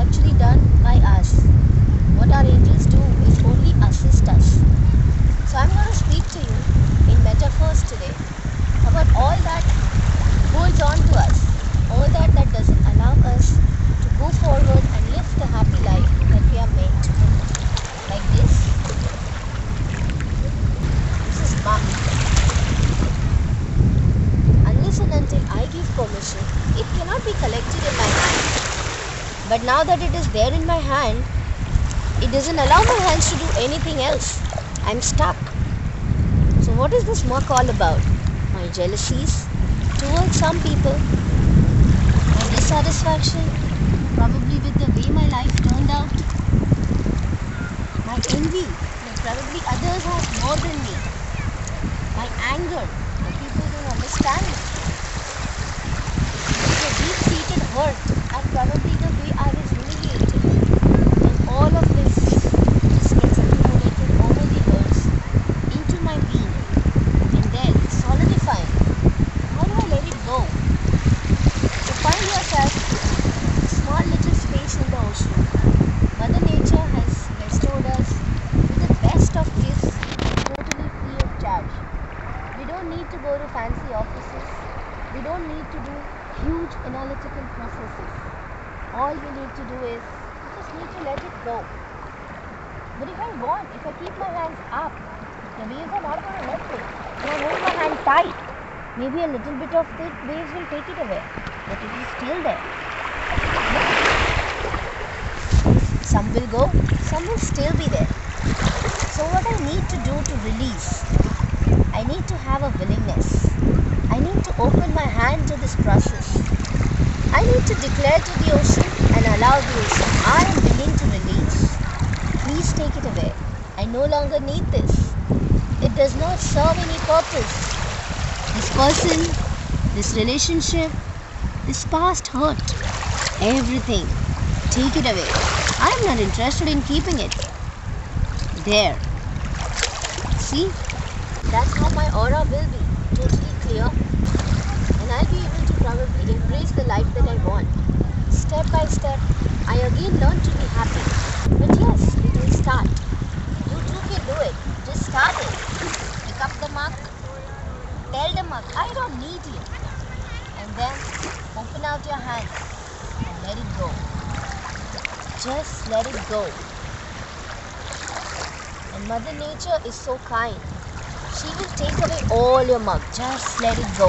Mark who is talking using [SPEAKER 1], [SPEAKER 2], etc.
[SPEAKER 1] actually done by us. What our angels do is only assist us. So I'm going to speak to you in metaphors today about all that holds on to us, all that doesn't allow us to go forward and live the happy life that we are meant to. Like this. This is muck. Unless and until I give permission, it cannot be collected in my hand. But now that it is there in my hand, it doesn't allow my hands to do anything else. I'm stuck. So what is this muck all about? My jealousies towards some people, my dissatisfaction probably with the way my life turned out, my envy that probably others have more than me, my anger that people don't understand me, the deep-seated hurt at probably the way I was humiliated, and all of this just gets accumulated over the years into my being, and then solidifying. How do I let it go? You find yourself in a small little space in the ocean. Mother Nature has bestowed us with the best of gifts, totally free of charge. We don't need to go to fancy offices. We don't need to do huge analytical processes. All we need to do is we just need to let it go. But if I keep my hands up, the waves are not going to let go. When I hold my hand tight, maybe a little bit of the waves will take it away, but it is still there. Some will go, some will still be there. So what I need to do to release, I need to have a willingness. I need to open my hand to this process. I need to declare to the ocean and allow the ocean, I am willing to release. Please take it away. I no longer need this. It does not serve any purpose. This person, this relationship, this past hurt, everything, take it away. I am not interested in keeping it. There. See? That's how my aura will be, totally clear. And I'll be able to probably embrace the life that I want. Step by step, I again learn to be happy. But yes, it will start. You too can do it. Just start it. Pick up the muck. Tell the muck, I don't need you. And then open out your hands and let it go. Just let it go. And Mother Nature is so kind. She will take away all your muck. Just let it go.